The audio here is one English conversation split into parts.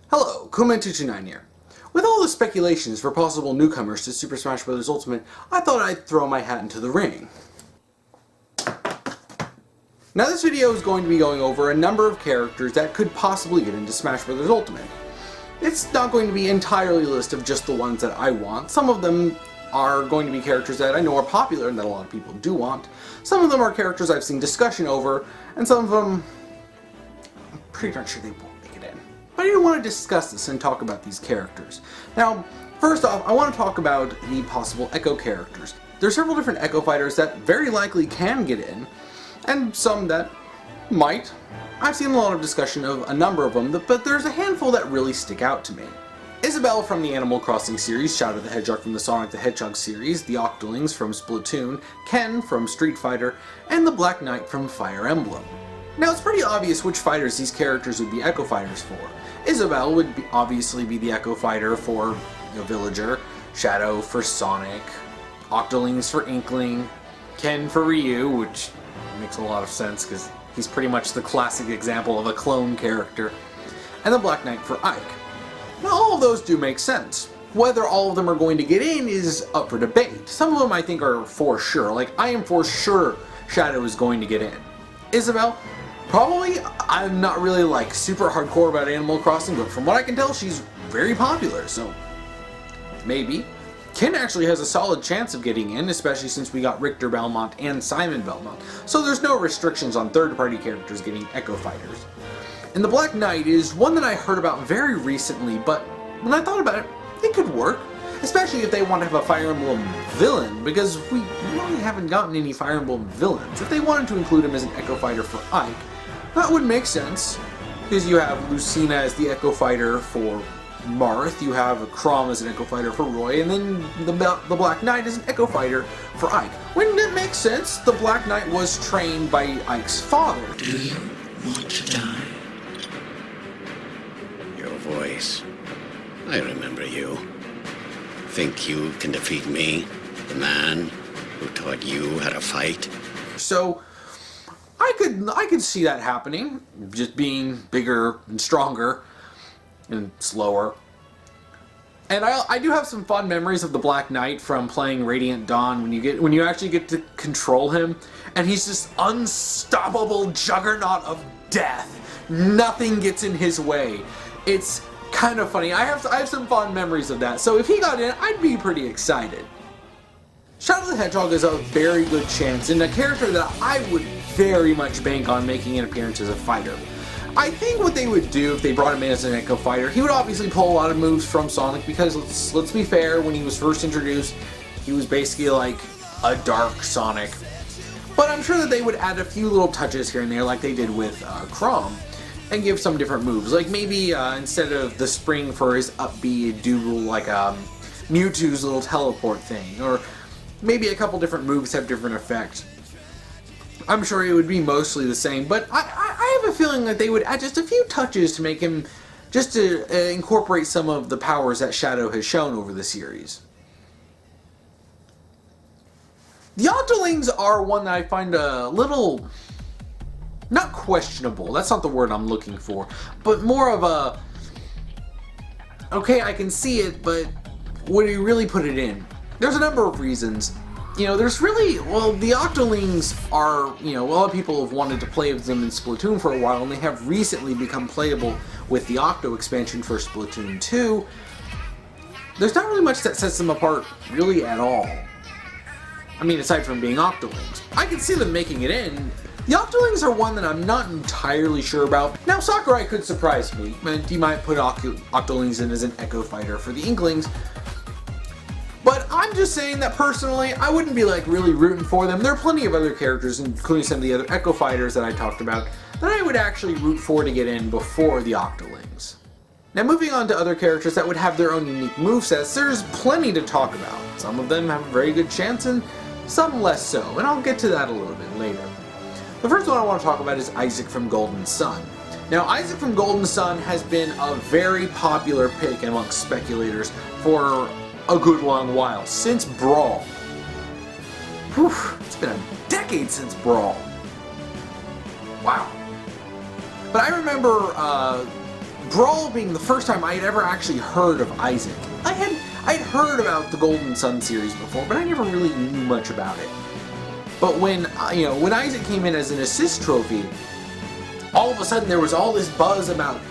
Hello, Kuma229 here. With all the speculations for possible newcomers to Super Smash Bros. Ultimate, I thought I'd throw my hat into the ring. Now this video is going to be going over a number of characters that could possibly get into Smash Bros. Ultimate. It's not going to be entirely a list of just the ones that I want. Some of them are going to be characters that I know are popular and that a lot of people do want. Some of them are characters I've seen discussion over, and some of them I'm pretty darn sure they won't make it in. But I do want to discuss this and talk about these characters. Now, first off, I want to talk about the possible Echo characters. There are several different Echo fighters that very likely can get in, and some that might. I've seen a lot of discussion of a number of them, but there's a handful that really stick out to me. Isabelle from the Animal Crossing series, Shadow the Hedgehog from the Sonic the Hedgehog series, the Octolings from Splatoon, Ken from Street Fighter, and the Black Knight from Fire Emblem. Now it's pretty obvious which fighters these characters would be Echo fighters for. Isabelle would obviously be the Echo fighter for Villager, Shadow for Sonic, Octolings for Inkling, Ken for Ryu, which makes a lot of sense because he's pretty much the classic example of a clone character, and the Black Knight for Ike. Now all of those do make sense. Whether all of them are going to get in is up for debate. Some of them I think are for sure, like I am for sure Shadow is going to get in. Isabelle? Probably. I'm not really like super hardcore about Animal Crossing, but from what I can tell she's very popular, so maybe. Ken actually has a solid chance of getting in, especially since we got Richter Belmont and Simon Belmont, so there's no restrictions on third-party characters getting Echo fighters. And the Black Knight is one that I heard about very recently, but when I thought about it, it could work. Especially if they want to have a Fire Emblem villain, because we really haven't gotten any Fire Emblem villains. If they wanted to include him as an Echo fighter for Ike, that would make sense. Because you have Lucina as the Echo fighter for Marth, you have Chrom as an Echo fighter for Roy, and then the Black Knight is an Echo fighter for Ike. Wouldn't it make sense? The Black Knight was trained by Ike's father. Do you want to die? Your voice. I remember you. Think you can defeat me, the man who taught you how to fight? So I could see that happening, just being bigger and stronger and slower. And I do have some fond memories of the Black Knight from playing Radiant Dawn when you actually get to control him, and he's this unstoppable juggernaut of death. Nothing gets in his way. It's kind of funny. I have some fond memories of that, so if he got in, I'd be pretty excited. Shadow the Hedgehog is a very good chance, and a character that I would very much bank on making an appearance as a fighter. I think what they would do if they brought him in as an Echo fighter, he would obviously pull a lot of moves from Sonic, because let's be fair, when he was first introduced, he was basically like a dark Sonic. But I'm sure that they would add a few little touches here and there like they did with Chrom, and give some different moves. Like maybe instead of the spring for his up B, do like Mewtwo's little teleport thing, or maybe a couple different moves have different effects. I'm sure it would be mostly the same, but I have a feeling that they would add just a few touches to make him, just to incorporate some of the powers that Shadow has shown over the series. The Octolings are one that I find a little, not questionable, that's not the word I'm looking for, but more of a, okay, I can see it, but would you really put it in? There's a number of reasons. There's really, well, the Octolings are, a lot of people have wanted to play with them in Splatoon for a while, and they have recently become playable with the Octo expansion for Splatoon 2. There's not really much that sets them apart, really, at all. I mean, aside from being Octolings. I can see them making it in. The Octolings are one that I'm not entirely sure about. Now, Sakurai could surprise me, and he might put Octolings in as an Echo fighter for the Inklings. But I'm just saying that personally, I wouldn't be like really rooting for them. There are plenty of other characters, including some of the other Echo fighters that I talked about, that I would actually root for to get in before the Octolings. Now moving on to other characters that would have their own unique movesets, there's plenty to talk about. Some of them have a very good chance and some less so, and I'll get to that a little bit later. The first one I want to talk about is Isaac from Golden Sun. Now Isaac from Golden Sun has been a very popular pick amongst speculators for a good long while, since Brawl. Whew, it's been a decade since Brawl. Wow. But I remember Brawl being the first time I had ever actually heard of Isaac. I'd heard about the Golden Sun series before, but I never really knew much about it. But when Isaac came in as an assist trophy, all of a sudden there was all this buzz about,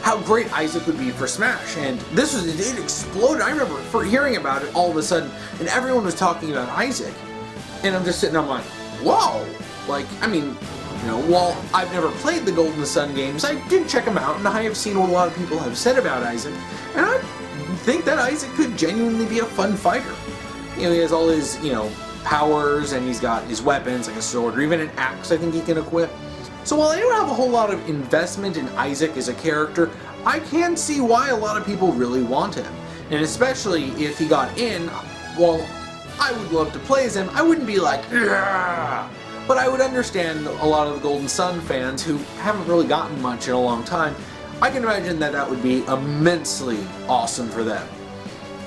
how great Isaac would be for Smash, and it exploded. I remember hearing about it all of a sudden, and everyone was talking about Isaac, and I'm just sitting, I'm like, whoa! While I've never played the Golden Sun games, I did check them out, and I have seen what a lot of people have said about Isaac, and I think that Isaac could genuinely be a fun fighter. He has all his, powers, and he's got his weapons, like a sword, or even an axe I think he can equip. So while I don't have a whole lot of investment in Isaac as a character, I can see why a lot of people really want him. And especially if he got in, well, I would love to play as him. I wouldn't be like, yeah! But I would understand a lot of the Golden Sun fans who haven't really gotten much in a long time. I can imagine that would be immensely awesome for them.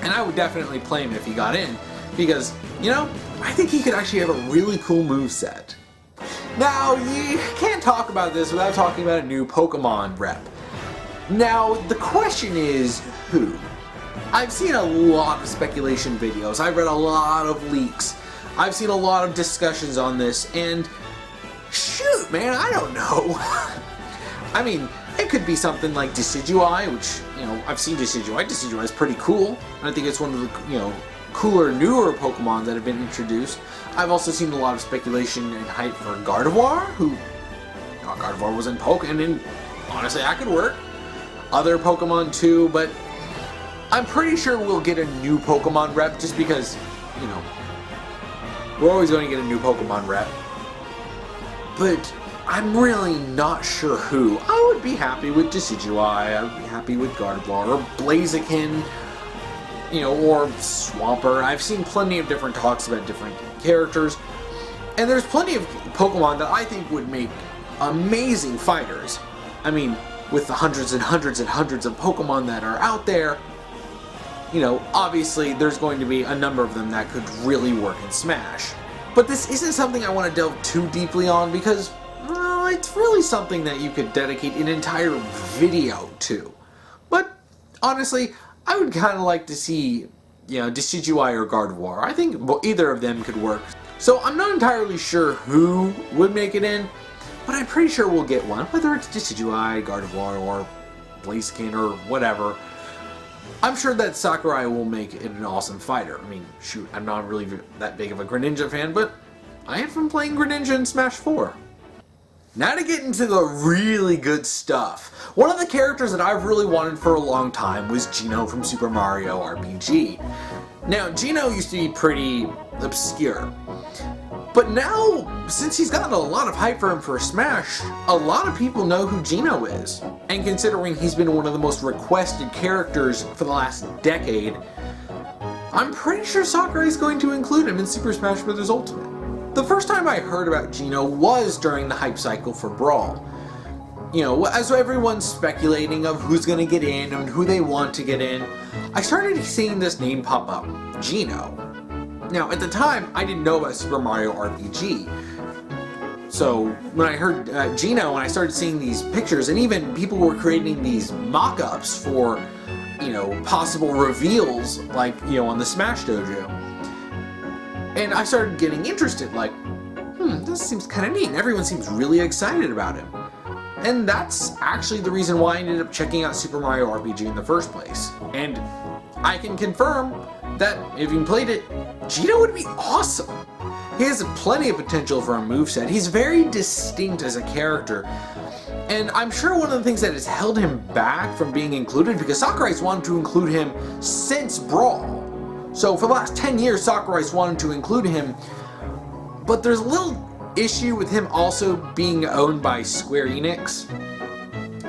And I would definitely play him if he got in, because, I think he could actually have a really cool moveset. Now, you can't talk about this without talking about a new Pokemon rep. Now, the question is, who? I've seen a lot of speculation videos, I've read a lot of leaks, I've seen a lot of discussions on this, and shoot, man, I don't know. I mean, it could be something like Decidueye, which, I've seen Decidueye. Decidueye is pretty cool. I think it's one of the, cooler, newer Pokemon that have been introduced. I've also seen a lot of speculation and hype for Gardevoir, who, Gardevoir was in Pokemon, and honestly, that could work. Other Pokemon too, but I'm pretty sure we'll get a new Pokemon rep just because, we're always going to get a new Pokemon rep. But I'm really not sure who. I would be happy with Decidueye, I would be happy with Gardevoir, or Blaziken, or Swampert. I've seen plenty of different talks about different characters, and there's plenty of Pokemon that I think would make amazing fighters. I mean, with the hundreds and hundreds and hundreds of Pokemon that are out there, obviously there's going to be a number of them that could really work in Smash. But this isn't something I want to delve too deeply on because, well, it's really something that you could dedicate an entire video to. But honestly, I would kind of like to see, Decidueye or Gardevoir. I think either of them could work. So I'm not entirely sure who would make it in, but I'm pretty sure we'll get one, whether it's Decidueye, Gardevoir, or Blaziken, or whatever. I'm sure that Sakurai will make it an awesome fighter. I mean, shoot, I'm not really that big of a Greninja fan, but I have been playing Greninja in Smash 4. Now to get into the really good stuff. One of the characters that I've really wanted for a long time was Geno from Super Mario RPG. Now, Geno used to be pretty obscure, but now, since he's gotten a lot of hype for him for Smash, a lot of people know who Geno is. And considering he's been one of the most requested characters for the last decade, I'm pretty sure Sakurai's going to include him in Super Smash Bros. Ultimate. The first time I heard about Geno was during the hype cycle for Brawl. As everyone's speculating of who's going to get in and who they want to get in, I started seeing this name pop up, Geno. Now, at the time, I didn't know about Super Mario RPG. So, when I heard Geno and I started seeing these pictures, and even people were creating these mock-ups for, possible reveals, like, on the Smash Dojo. And I started getting interested, like, this seems kind of neat, and everyone seems really excited about him. And that's actually the reason why I ended up checking out Super Mario RPG in the first place. And I can confirm that if you played it, Geno would be awesome. He has plenty of potential for a moveset. He's very distinct as a character. And I'm sure one of the things that has held him back from being included, because Sakurai's wanted to include him since Brawl. So for the last 10 years, Sakurai's wanted to include him, but there's a little issue with him also being owned by Square Enix.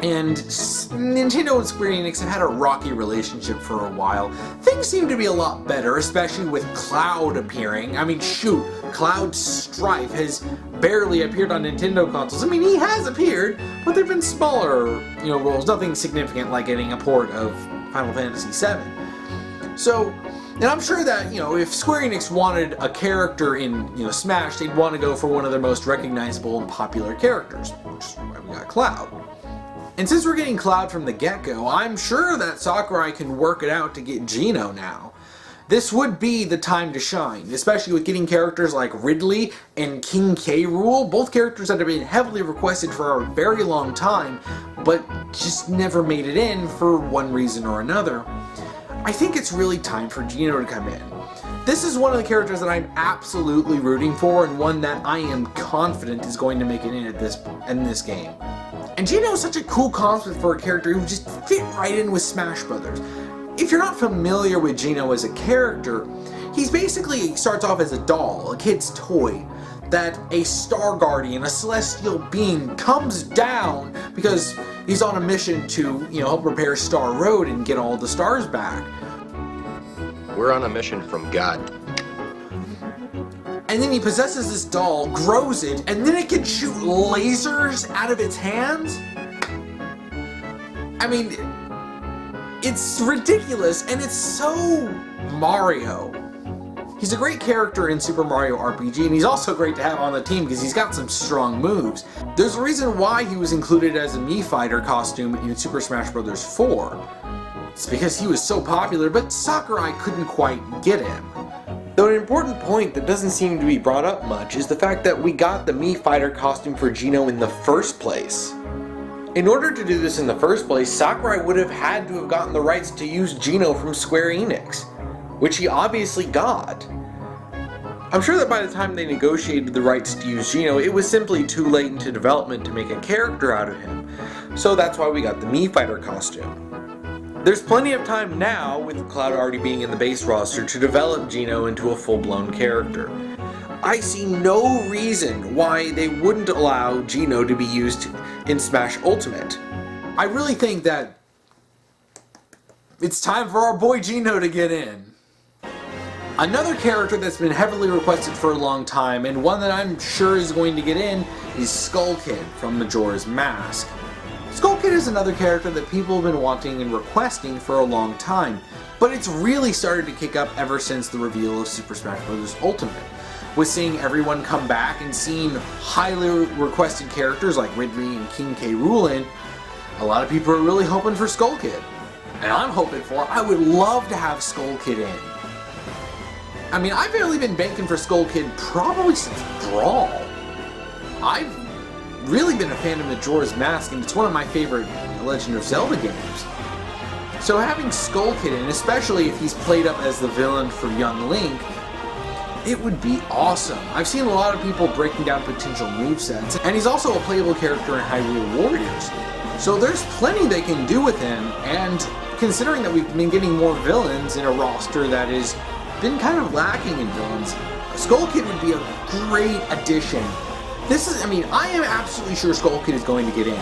And Nintendo and Square Enix have had a rocky relationship for a while. Things seem to be a lot better, especially with Cloud appearing. I mean, shoot, Cloud Strife has barely appeared on Nintendo consoles. I mean, he has appeared, but they've been smaller, roles. Nothing significant like getting a port of Final Fantasy VII. So, and I'm sure that, if Square Enix wanted a character in, Smash, they'd want to go for one of their most recognizable and popular characters, which is why we got Cloud. And since we're getting Cloud from the get-go, I'm sure that Sakurai can work it out to get Geno now. This would be the time to shine, especially with getting characters like Ridley and King K. Rool, both characters that have been heavily requested for a very long time, but just never made it in for one reason or another. I think it's really time for Geno to come in. This is one of the characters that I'm absolutely rooting for, and one that I am confident is going to make it in this game. And Geno is such a cool concept for a character who just fit right in with Smash Brothers. If you're not familiar with Geno as a character, he starts off as a doll, a kid's toy, that a Star Guardian, a celestial being, comes down because he's on a mission to, help repair Star Road and get all the stars back. We're on a mission from God. And then he possesses this doll, grows it, and then it can shoot lasers out of its hands? I mean, it's ridiculous, and it's so Mario. He's a great character in Super Mario RPG, and he's also great to have on the team because he's got some strong moves. There's a reason why he was included as a Mii Fighter costume in Super Smash Bros. 4. It's because he was so popular, but Sakurai couldn't quite get him. Though an important point that doesn't seem to be brought up much is the fact that we got the Mii Fighter costume for Geno in the first place. In order to do this in the first place, Sakurai would have had to have gotten the rights to use Geno from Square Enix, which he obviously got. I'm sure that by the time they negotiated the rights to use Geno, it was simply too late into development to make a character out of him, so that's why we got the Mii Fighter costume. There's plenty of time now, with Cloud already being in the base roster, to develop Geno into a full-blown character. I see no reason why they wouldn't allow Geno to be used in Smash Ultimate. I really think that it's time for our boy Geno to get in. Another character that's been heavily requested for a long time, and one that I'm sure is going to get in, is Skull Kid from Majora's Mask. Skull Kid is another character that people have been wanting and requesting for a long time, but it's really started to kick up ever since the reveal of Super Smash Bros. Ultimate. With seeing everyone come back and seeing highly requested characters like Ridley and King K. Rool in, a lot of people are really hoping for Skull Kid. And I'm hoping I would love to have Skull Kid in. I mean, I've barely been banking for Skull Kid probably since Brawl. I've really been a fan of Majora's Mask, and it's one of my favorite Legend of Zelda games. So having Skull Kid in, especially if he's played up as the villain for Young Link, it would be awesome. I've seen a lot of people breaking down potential movesets, and he's also a playable character in Hyrule Warriors. So there's plenty they can do with him, and considering that we've been getting more villains in a roster that has been kind of lacking in villains, Skull Kid would be a great addition. I am absolutely sure Skull Kid is going to get in.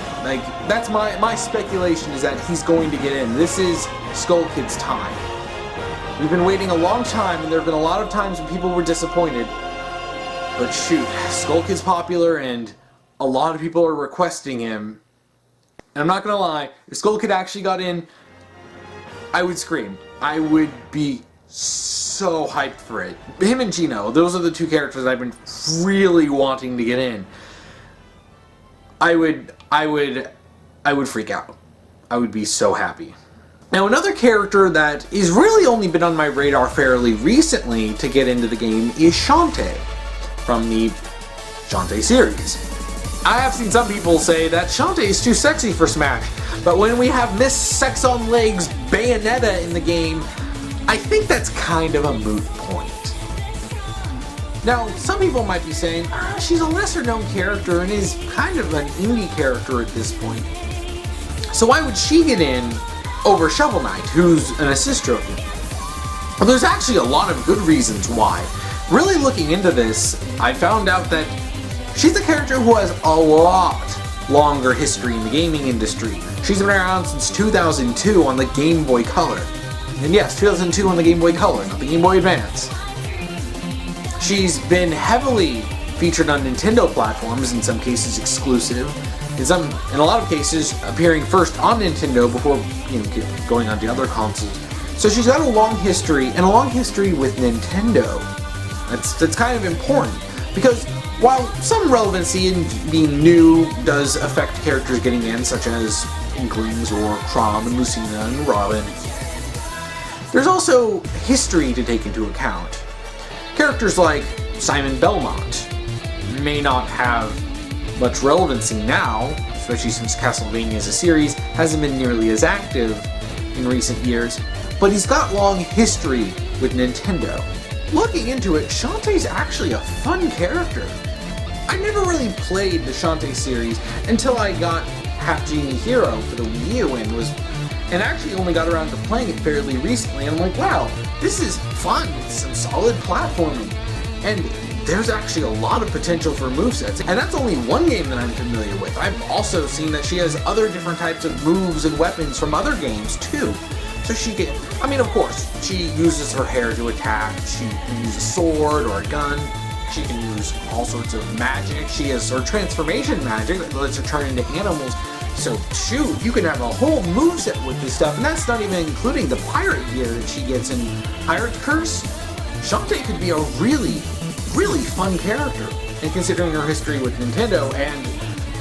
That's my speculation, is that he's going to get in. This is Skull Kid's time. We've been waiting a long time, and there have been a lot of times when people were disappointed. But shoot, Skull Kid's popular, and a lot of people are requesting him. And I'm not gonna lie, if Skull Kid actually got in, I would scream. I would be so hyped for it. Him and Geno, those are the two characters I've been really wanting to get in. I would freak out. I would be so happy. Now, another character that has really only been on my radar fairly recently to get into the game is Shantae from the Shantae series. I have seen some people say that Shantae is too sexy for Smash, but when we have Miss Sex on Legs Bayonetta in the game, I think that's kind of a moot point. Now, some people might be saying, she's a lesser known character and is kind of an indie character at this point. So why would she get in over Shovel Knight, who's an assist trophy? Well, there's actually a lot of good reasons why. Really looking into this, I found out that she's a character who has a lot longer history in the gaming industry. She's been around since 2002 on the Game Boy Color. And yes, 2002 on the Game Boy Color, not the Game Boy Advance. She's been heavily featured on Nintendo platforms, in some cases exclusive, in a lot of cases appearing first on Nintendo before going on to other consoles. So she's got a long history, and a long history with Nintendo. That's kind of important, because while some relevancy in being new does affect characters getting in, such as Inklings, or Chrom and Lucina and Robin. There's also history to take into account. Characters like Simon Belmont may not have much relevancy now, especially since Castlevania as a series hasn't been nearly as active in recent years, but he's got long history with Nintendo. Looking into it, Shantae's actually a fun character. I never really played the Shantae series until I got Half Genie Hero for the Wii U and actually only got around to playing it fairly recently, and I'm like, wow, this is fun, it's some solid platforming, and there's actually a lot of potential for movesets, and that's only one game that I'm familiar with. I've also seen that she has other different types of moves and weapons from other games too. So of course, she uses her hair to attack, she can use a sword or a gun, she can use all sorts of magic, she has her transformation magic that lets her turn into animals. So shoot, you can have a whole moveset with this stuff, and that's not even including the pirate gear that she gets in Pirate's Curse. Shantae could be a really fun character, and considering her history with Nintendo and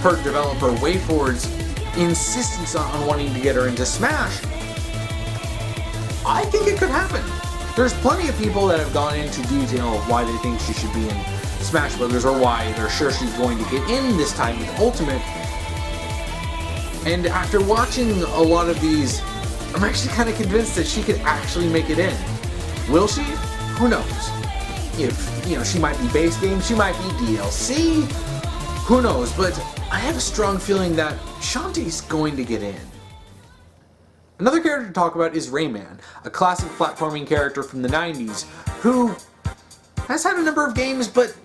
her developer WayForward's insistence on wanting to get her into Smash, I think it could happen. There's plenty of people that have gone into detail of why they think she should be in Smash Brothers, or why they're sure she's going to get in this time with Ultimate. And after watching a lot of these, I'm actually kind of convinced that she could actually make it in. Will she? Who knows? If, she might be base game, she might be DLC, who knows? But I have a strong feeling that Shantae's going to get in. Another character to talk about is Rayman, a classic platforming character from the 90s, who has had a number of games, but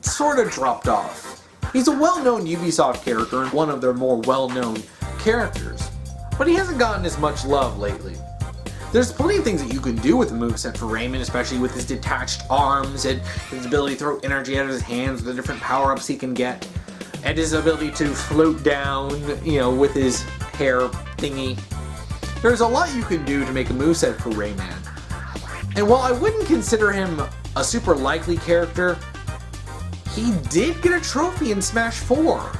sort of dropped off. He's a well-known Ubisoft character and one of their more well-known characters, but he hasn't gotten as much love lately. There's plenty of things that you can do with the moveset for Rayman, especially with his detached arms and his ability to throw energy out of his hands with the different power-ups he can get, and his ability to float down, with his hair thingy. There's a lot you can do to make a moveset for Rayman. And while I wouldn't consider him a super likely character, he did get a trophy in Smash 4.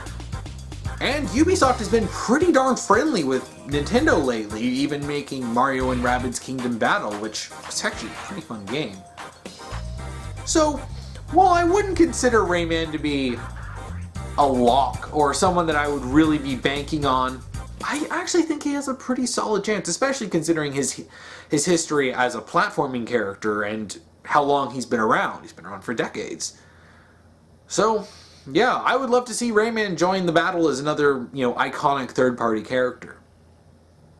And Ubisoft has been pretty darn friendly with Nintendo lately, even making Mario and Rabbids Kingdom Battle, which is actually a pretty fun game. So, while I wouldn't consider Rayman to be a lock or someone that I would really be banking on, I actually think he has a pretty solid chance, especially considering his history as a platforming character and how long he's been around. He's been around for decades. So, yeah, I would love to see Rayman join the battle as another, iconic third-party character.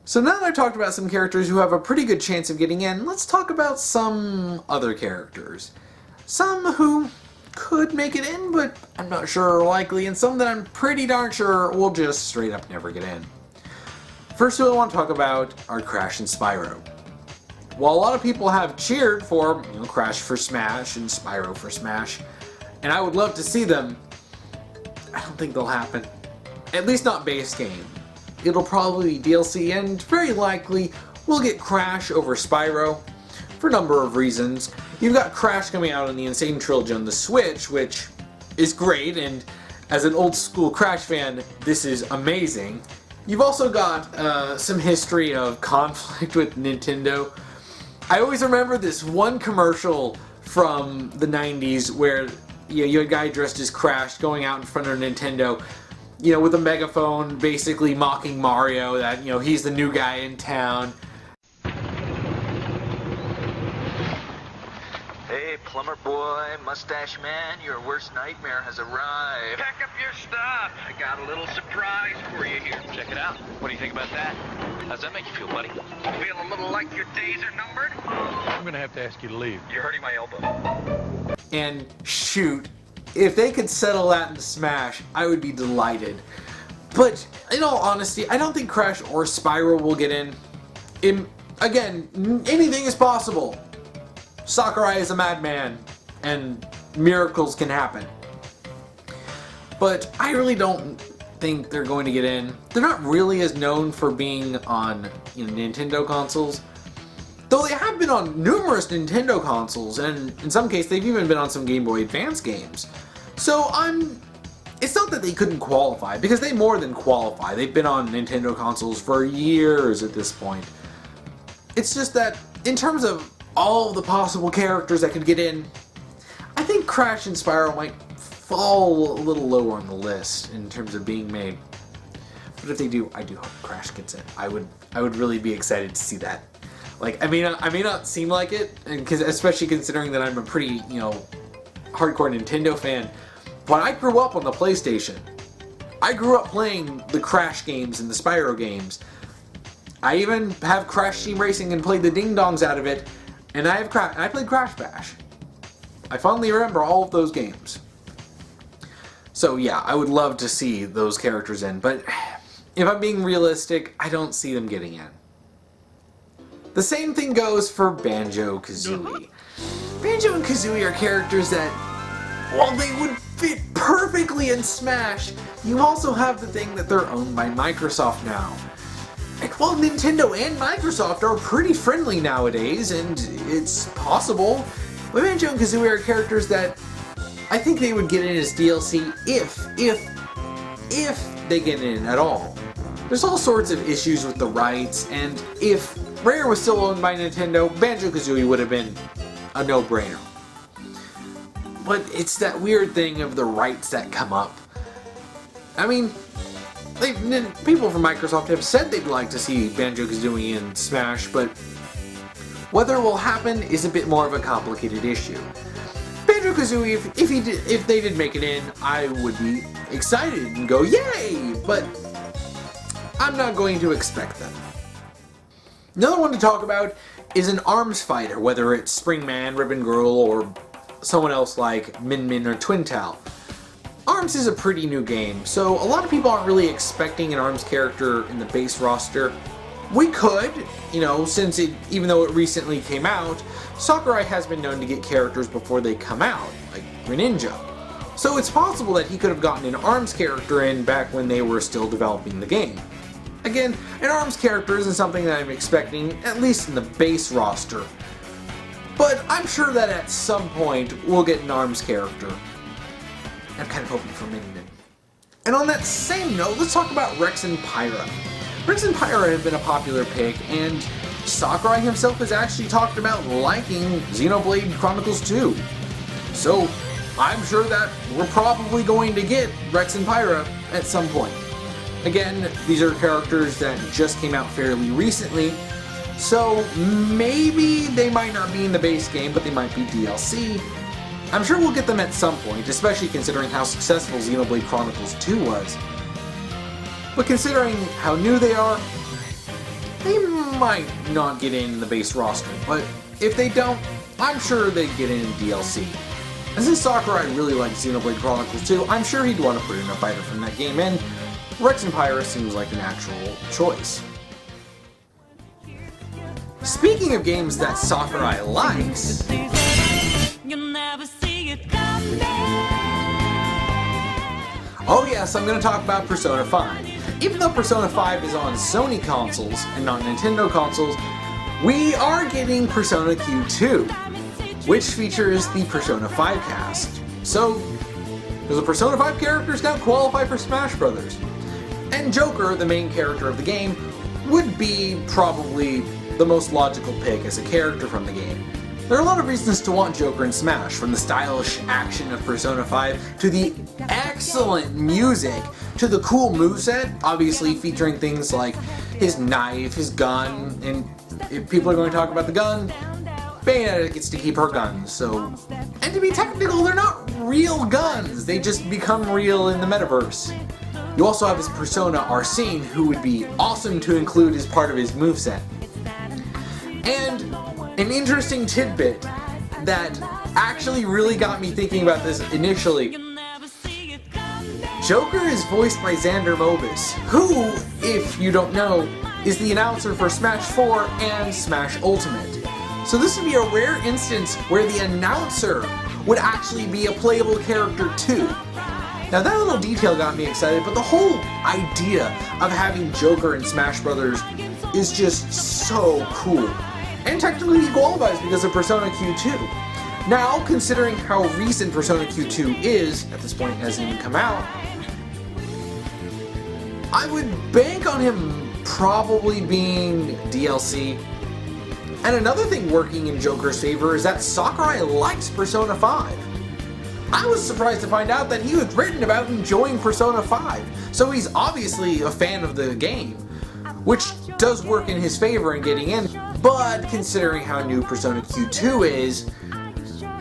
So now that I've talked about some characters who have a pretty good chance of getting in, let's talk about some other characters. Some who could make it in, but I'm not sure are likely, and some that I'm pretty darn sure will just straight up never get in. First who I want to talk about are Crash and Spyro. While a lot of people have cheered for Crash for Smash and Spyro for Smash, and I would love to see them, I don't think they'll happen. At least not base game. It'll probably be DLC, and very likely we'll get Crash over Spyro for a number of reasons. You've got Crash coming out on the Insane Trilogy on the Switch, which is great, and as an old school Crash fan, this is amazing. You've also got some history of conflict with Nintendo. I always remember this one commercial from the 90s where you had a guy dressed as Crash going out in front of Nintendo, with a megaphone basically mocking Mario that, he's the new guy in town. Hey, plumber boy, mustache man, your worst nightmare has arrived. Pack up your stuff. I got a little surprise for you here. Check it out. What do you think about that? How's that make you feel, buddy? Feel a little like your days are numbered? I'm gonna have to ask you to leave. You're hurting my elbow. And shoot, if they could settle that in Smash, I would be delighted. But in all honesty, I don't think Crash or Spyro will get in. Again, anything is possible. Sakurai is a madman, and miracles can happen. But I really don't think they're going to get in. They're not really as known for being on Nintendo consoles, though they have been on numerous Nintendo consoles, and in some cases they've even been on some Game Boy Advance games. So it's not that they couldn't qualify, because they more than qualify. They've been on Nintendo consoles for years at this point. It's just that, in terms of all the possible characters that could get in, I think Crash and Spyro might fall a little lower on the list in terms of being made. But if they do, I do hope Crash gets in. I would really be excited to see that. Like, I may not seem like it, and especially considering that I'm a pretty, hardcore Nintendo fan, but I grew up on the PlayStation. I grew up playing the Crash games and the Spyro games. I even have Crash Team Racing and played the ding-dongs out of it, and I played Crash Bash. I fondly remember all of those games. So yeah, I would love to see those characters in, but if I'm being realistic, I don't see them getting in. The same thing goes for Banjo-Kazooie. Banjo and Kazooie are characters that, while they would fit perfectly in Smash, you also have the thing that they're owned by Microsoft now. And while Nintendo and Microsoft are pretty friendly nowadays, and it's possible, but Banjo and Kazooie are characters that I think they would get in as DLC if they get in at all. There's all sorts of issues with the rights, and if Rare was still owned by Nintendo, Banjo-Kazooie would have been a no-brainer. But it's that weird thing of the rights that come up. I mean, people from Microsoft have said they'd like to see Banjo-Kazooie in Smash, but whether it will happen is a bit more of a complicated issue. Banjo-Kazooie, if they did make it in, I would be excited and go, yay! But I'm not going to expect them. Another one to talk about is an ARMS fighter, whether it's Springman, Ribbon Girl, or someone else like Min Min or Twintal. ARMS is a pretty new game, so a lot of people aren't really expecting an ARMS character in the base roster. We could, since even though it recently came out, Sakurai has been known to get characters before they come out, like Greninja. So it's possible that he could have gotten an ARMS character in back when they were still developing the game. Again, an ARMS character isn't something that I'm expecting, at least in the base roster. But I'm sure that at some point we'll get an ARMS character. I'm kind of hoping for Min Min. And on that same note, let's talk about Rex and Pyra. Rex and Pyra have been a popular pick, and Sakurai himself has actually talked about liking Xenoblade Chronicles 2. So I'm sure that we're probably going to get Rex and Pyra at some point. Again, these are characters that just came out fairly recently, so maybe they might not be in the base game, but they might be DLC. I'm sure we'll get them at some point, especially considering how successful Xenoblade Chronicles 2 was. But considering how new they are, they might not get in the base roster, but if they don't, I'm sure they'd get in DLC. And since Sakurai really likes Xenoblade Chronicles 2, I'm sure he'd want to put in a fighter from that game, and Rex and Pyra seems like a natural choice. Speaking of games that Sakurai likes, oh yes, I'm going to talk about Persona 5. Even though Persona 5 is on Sony consoles and not Nintendo consoles, we are getting Persona Q2, which features the Persona 5 cast. So, the Persona 5 characters now qualify for Smash Bros. And Joker, the main character of the game, would be probably the most logical pick as a character from the game. There are a lot of reasons to want Joker in Smash, from the stylish action of Persona 5 to the excellent music to the cool moveset, obviously featuring things like his knife, his gun, and if people are going to talk about the gun, Bayonetta gets to keep her guns, so... And to be technical, they're not real guns, they just become real in the metaverse. You also have his persona Arsene, who would be awesome to include as part of his moveset. And an interesting tidbit that actually really got me thinking about this initially. Joker is voiced by Xander Mobus, who, if you don't know, is the announcer for Smash 4 and Smash Ultimate. So this would be a rare instance where the announcer would actually be a playable character too. Now that little detail got me excited, but the whole idea of having Joker in Smash Bros. Is just so cool. And technically he qualifies because of Persona Q2. Now, considering how recent Persona Q2 is, at this point it hasn't even come out, I would bank on him probably being DLC. And another thing working in Joker's favor is that Sakurai likes Persona 5. I was surprised to find out that he was written about enjoying Persona 5, so he's obviously a fan of the game, which does work in his favor in getting in, but considering how new Persona Q2 is,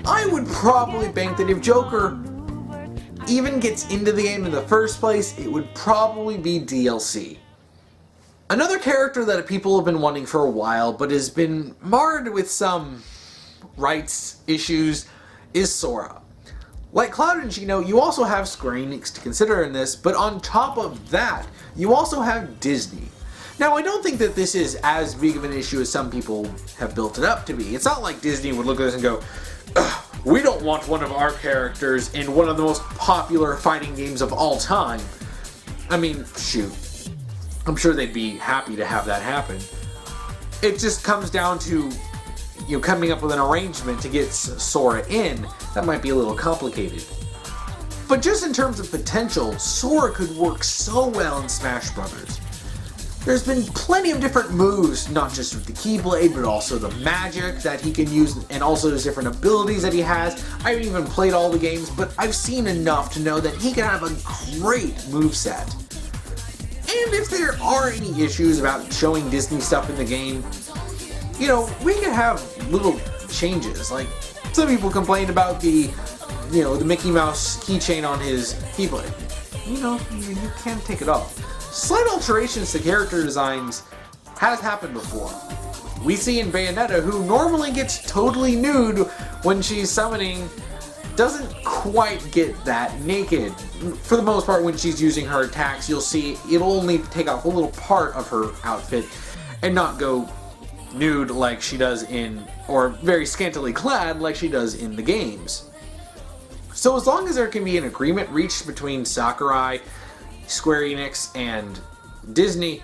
I would probably bank that if Joker even gets into the game in the first place, it would probably be DLC. Another character that people have been wanting for a while, but has been marred with some rights issues, is Sora. Like Cloud and Gino, you also have Square Enix to consider in this, but on top of that, you also have Disney. Now, I don't think that this is as big of an issue as some people have built it up to be. It's not like Disney would look at this and go, we don't want one of our characters in one of the most popular fighting games of all time. I mean, shoot. I'm sure they'd be happy to have that happen. It just comes down to coming up with an arrangement to get Sora in. That might be a little complicated. But just in terms of potential, Sora could work so well in Smash Brothers. There's been plenty of different moves, not just with the Keyblade, but also the magic that he can use, and also his different abilities that he has. I haven't even played all the games, but I've seen enough to know that he can have a great moveset. And if there are any issues about showing Disney stuff in the game, we can have little changes. Like, some people complained about the Mickey Mouse keychain on his Keyblade. You can't take it off. Slight alterations to character designs has happened before. We see in Bayonetta, who normally gets totally nude when she's summoning, doesn't quite get that naked. For the most part, when she's using her attacks, you'll see it'll only take off a little part of her outfit and not go nude like she does or very scantily clad like she does in the games. So as long as there can be an agreement reached between Sakurai, Square Enix, and Disney,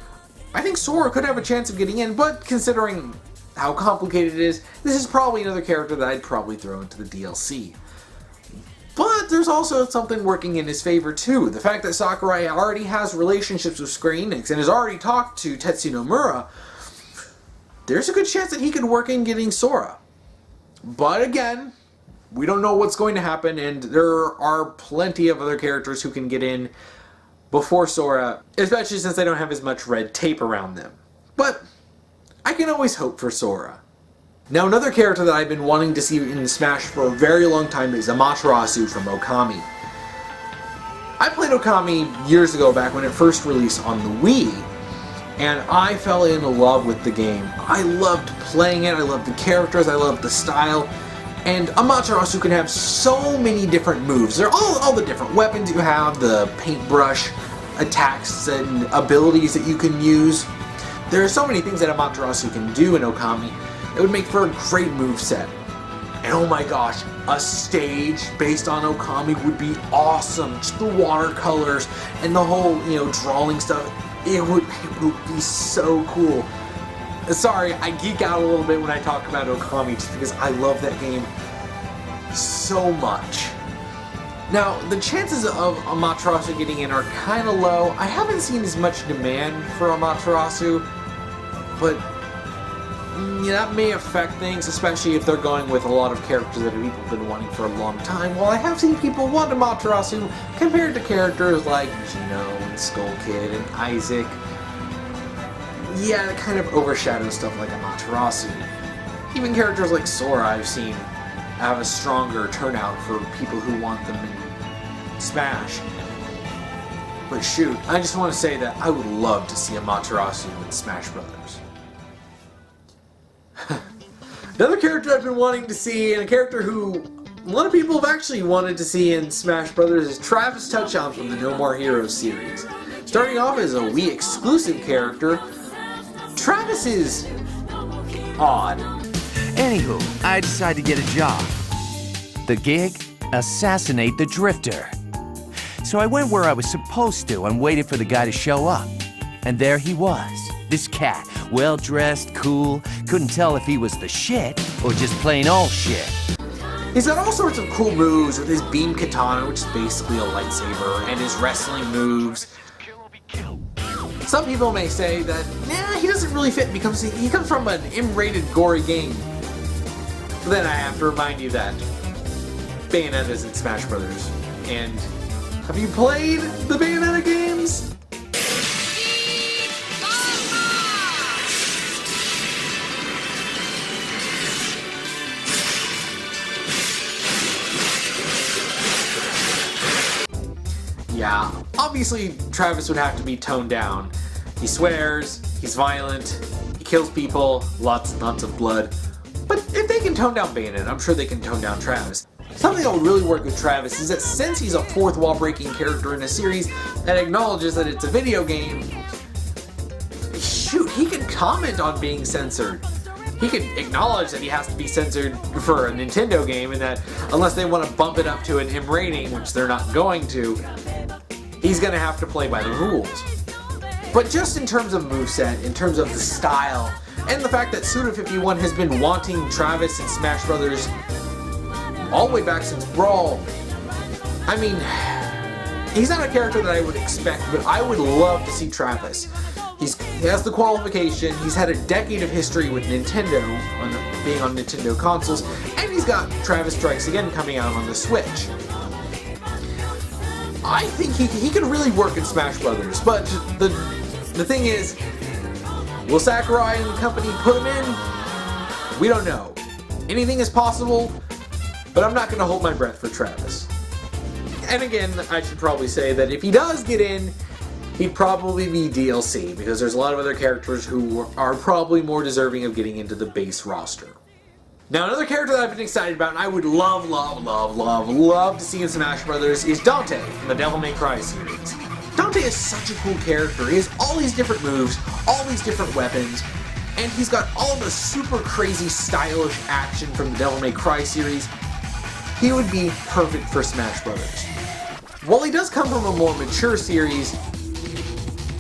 I think Sora could have a chance of getting in, but considering how complicated it is, this is probably another character that I'd probably throw into the DLC. But there's also something working in his favor too. The fact that Sakurai already has relationships with Square Enix and has already talked to Tetsuya Nomura, there's a good chance that he could work in getting Sora. But again, we don't know what's going to happen, and there are plenty of other characters who can get in before Sora, especially since they don't have as much red tape around them. But I can always hope for Sora. Now, another character that I've been wanting to see in Smash for a very long time is Amaterasu from Okami. I played Okami years ago, back when it first released on the Wii, and I fell in love with the game. I loved playing it, I loved the characters, I loved the style, and Amaterasu can have so many different moves. They're all the different weapons you have, the paintbrush attacks and abilities that you can use. There are so many things that Amaterasu can do in Okami that would make for a great moveset. And oh my gosh, a stage based on Okami would be awesome. Just the watercolors and the whole, drawing stuff. It would be so cool. Sorry, I geek out a little bit when I talk about Okami just because I love that game so much. Now, the chances of Amaterasu getting in are kind of low. I haven't seen as much demand for Amaterasu, but that may affect things, especially if they're going with a lot of characters that people have been wanting for a long time. While I have seen people want Amaterasu compared to characters like Gino and Skull Kid and Isaac, that kind of overshadows stuff like Amaterasu. Even characters like Sora I've seen have a stronger turnout for people who want them in Smash. But shoot, I just want to say that I would love to see Amaterasu in Smash Brothers. Another character I've been wanting to see, and a character who a lot of people have actually wanted to see in Smash Brothers, is Travis Touchdown from the No More Heroes series. Starting off as a Wii exclusive character, Travis is odd. Anywho, I decided to get a job. The gig? Assassinate the Drifter. So I went where I was supposed to and waited for the guy to show up. And there he was. This cat, well-dressed, cool, couldn't tell if he was the shit or just plain old shit. He's got all sorts of cool moves with his beam katana, which is basically a lightsaber, and his wrestling moves. Some people may say that, nah, he doesn't really fit because he comes from an M-rated gory game. But then I have to remind you that Bayonetta is in Smash Brothers. And have you played the Bayonetta games? Yeah, obviously Travis would have to be toned down. He swears, he's violent, he kills people, lots and lots of blood. But if they can tone down Bayonetta, I'm sure they can tone down Travis. Something that would really work with Travis is that since he's a fourth wall breaking character in a series that acknowledges that it's a video game, shoot, he can comment on being censored. He can acknowledge that he has to be censored for a Nintendo game and that unless they want to bump it up to an M rating, which they're not going to, he's going to have to play by the rules. But just in terms of moveset, in terms of the style, and the fact that Suda51 has been wanting Travis in Smash Brothers all the way back since Brawl, I mean, he's not a character that I would expect, but I would love to see Travis. He has the qualification, he's had a decade of history with Nintendo, being on Nintendo consoles, and he's got Travis Strikes Again coming out on the Switch. I think he could really work in Smash Brothers, but the thing is, will Sakurai and company put him in? We don't know. Anything is possible, but I'm not going to hold my breath for Travis. And again, I should probably say that if he does get in, he'd probably be DLC, because there's a lot of other characters who are probably more deserving of getting into the base roster. Now, another character that I've been excited about, and I would love to see in Smash Brothers, is Dante from the Devil May Cry series. Dante is such a cool character. He has all these different moves, all these different weapons, and he's got all the super crazy stylish action from the Devil May Cry series. He would be perfect for Smash Brothers. While he does come from a more mature series,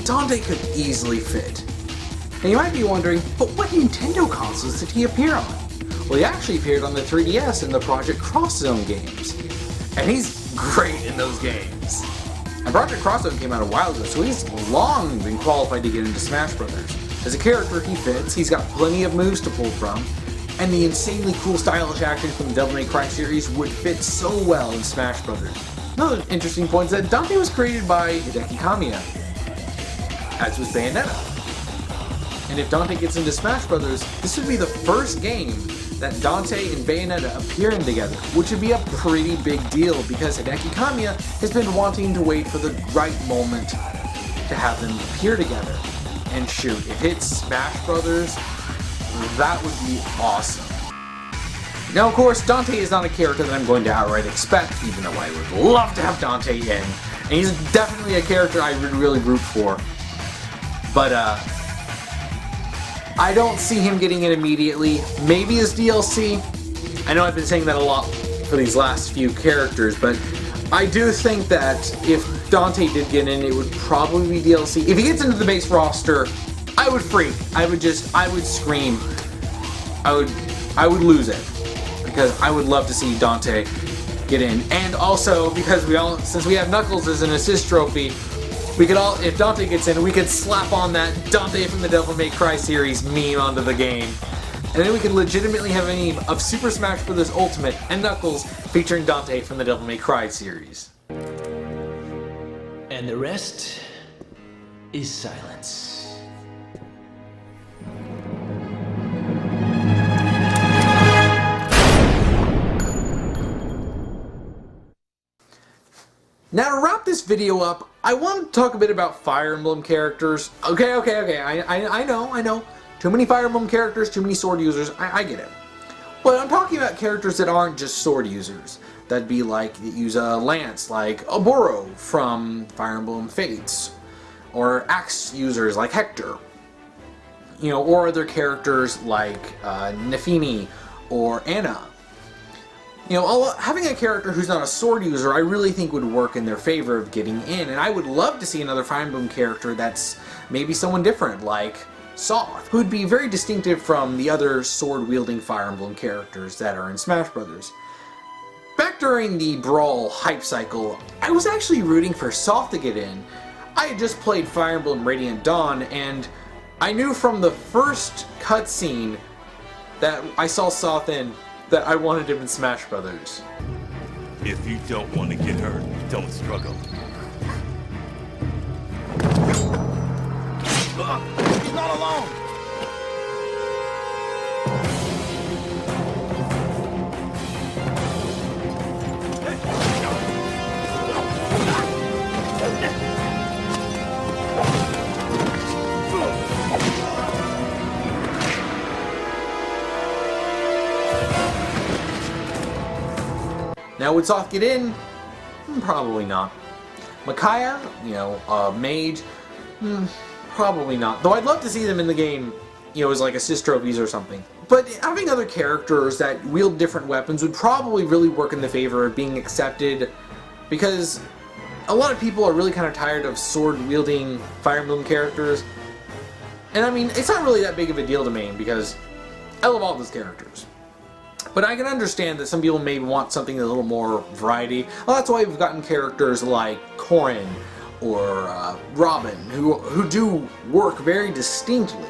Dante could easily fit. And you might be wondering, but what Nintendo consoles did he appear on? Well, he actually appeared on the 3DS in the Project Cross Zone games. And he's great in those games. And Project Cross Zone came out a while ago, so he's long been qualified to get into Smash Brothers. As a character, he fits, he's got plenty of moves to pull from, and the insanely cool stylish action from the Devil May Cry series would fit so well in Smash Brothers. Another interesting point is that Dante was created by Hideki Kamiya, as was Bayonetta. And if Dante gets into Smash Brothers, this would be the first game that Dante and Bayonetta appearing together, which would be a pretty big deal because Hideki Kamiya has been wanting to wait for the right moment to have them appear together. And shoot, if it's Smash Brothers, that would be awesome. Now, of course, Dante is not a character that I'm going to outright expect, even though I would love to have Dante in. And he's definitely a character I would really root for. But, I don't see him getting it immediately. Maybe as DLC. I know I've been saying that a lot for these last few characters, but I do think that if Dante did get in, it would probably be DLC. If he gets into the base roster, I would freak. I would scream. I would lose it. Because I would love to see Dante get in. And also, because since we have Knuckles as an assist trophy, we could all, if Dante gets in, we could slap on that Dante from the Devil May Cry series meme onto the game. And then we could legitimately have a meme of Super Smash Bros. Ultimate and Knuckles featuring Dante from the Devil May Cry series. And the rest is silence. Now to wrap this video up, I want to talk a bit about Fire Emblem characters. Okay, I know. Too many Fire Emblem characters, too many sword users, I get it. But I'm talking about characters that aren't just sword users. That'd be like, use a lance, like Oboro from Fire Emblem Fates. Or axe users like Hector. You know, or other characters like Nefini or Anna. You know, having a character who's not a sword user, I really think would work in their favor of getting in. And I would love to see another Fire Emblem character that's maybe someone different, like Soth, who'd be very distinctive from the other sword-wielding Fire Emblem characters that are in Smash Brothers. Back during the Brawl hype cycle, I was actually rooting for Soth to get in. I had just played Fire Emblem Radiant Dawn, and I knew from the first cutscene that I saw Sothin that I wanted him in Smash Brothers. If you don't want to get hurt, don't struggle. He's not alone! Now, would Soth get in? Probably not. Micaiah, mage, probably not. Though I'd love to see them in the game, as like assist trophies or something. But having other characters that wield different weapons would probably really work in the favor of being accepted, because a lot of people are really kind of tired of sword-wielding Fire Emblem characters. And I mean, it's not really that big of a deal to me, because I love all those characters. But I can understand that some people may want something a little more variety. Well, that's why we've gotten characters like Corrin or Robin, who do work very distinctly.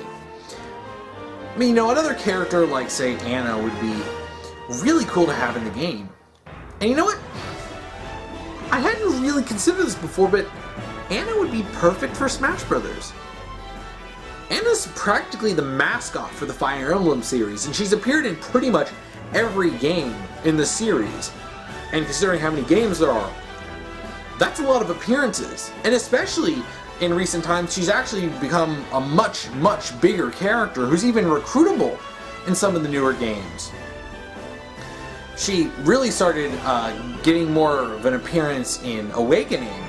I mean, another character like, say, Anna would be really cool to have in the game. And you know what? I hadn't really considered this before, but Anna would be perfect for Smash Brothers. Anna's practically the mascot for the Fire Emblem series, and she's appeared in pretty much every game in the series. And considering how many games there are, that's a lot of appearances. And especially in recent times, she's actually become a much, much bigger character who's even recruitable in some of the newer games. She really started getting more of an appearance in Awakening.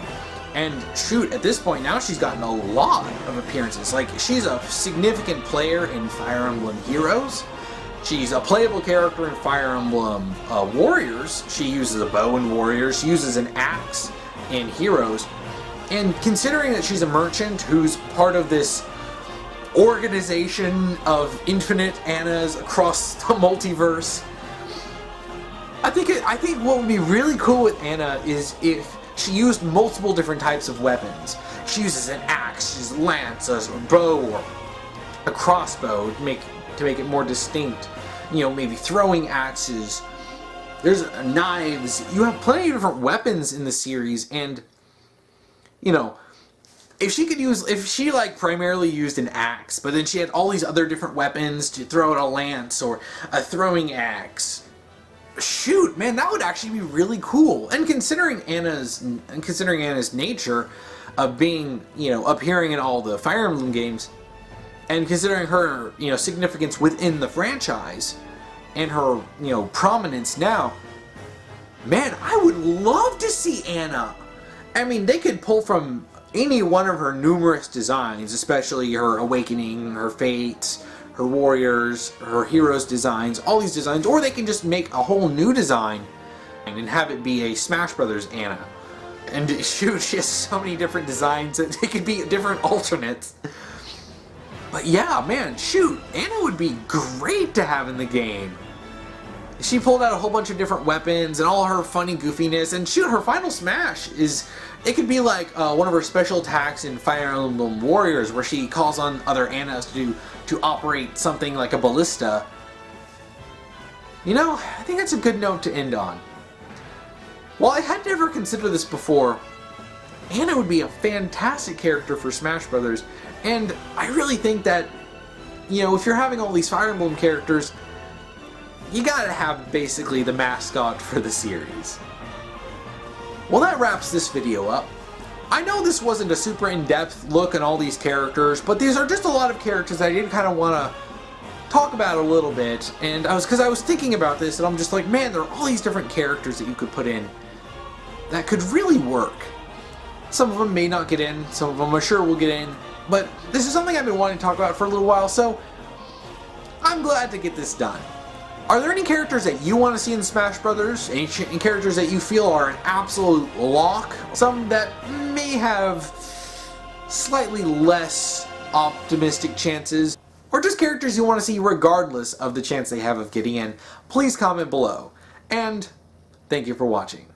And shoot, at this point now she's gotten a lot of appearances. Like, she's a significant player in Fire Emblem Heroes. She's a playable character in Fire Emblem Warriors. She uses a bow in Warriors. She uses an axe in Heroes. And considering that she's a merchant who's part of this organization of infinite Annas across the multiverse, I think what would be really cool with Anna is if she used multiple different types of weapons. She uses an axe, she uses a lance, a bow, or a crossbow to make it more distinct. Maybe throwing axes. There's knives. You have plenty of different weapons in the series, and if she like primarily used an axe, but then she had all these other different weapons to throw at a lance or a throwing axe. Shoot, man, that would actually be really cool. And considering Anna's nature of being, appearing in all the Fire Emblem games, and considering her, significance within the franchise and her, prominence now, man, I would love to see Anna. I mean, they could pull from any one of her numerous designs, especially her Awakening, her Fates, her Warriors, her Heroes designs, all these designs, or they can just make a whole new design and have it be a Smash Brothers Anna. And shoot, she has so many different designs that they could be different alternates. But yeah, man, shoot, Anna would be great to have in the game. She pulled out a whole bunch of different weapons and all her funny goofiness, and shoot, her final smash it could be like one of her special attacks in Fire Emblem Warriors, where she calls on other Annas to operate something like a ballista. I think that's a good note to end on. While I had never considered this before, Anna would be a fantastic character for Smash Brothers, and I really think that, if you're having all these Fire Emblem characters, you gotta have basically the mascot for the series. Well, that wraps this video up. I know this wasn't a super in-depth look at all these characters, but these are just a lot of characters that I did kind of want to talk about a little bit, and because I was thinking about this, and I'm just like, man, there are all these different characters that you could put in that could really work. Some of them may not get in, some of them I'm sure will get in, but this is something I've been wanting to talk about for a little while, so I'm glad to get this done. Are there any characters that you want to see in Smash Brothers? Any characters that you feel are an absolute lock? Some that may have slightly less optimistic chances? Or just characters you want to see regardless of the chance they have of getting in? Please comment below. And thank you for watching.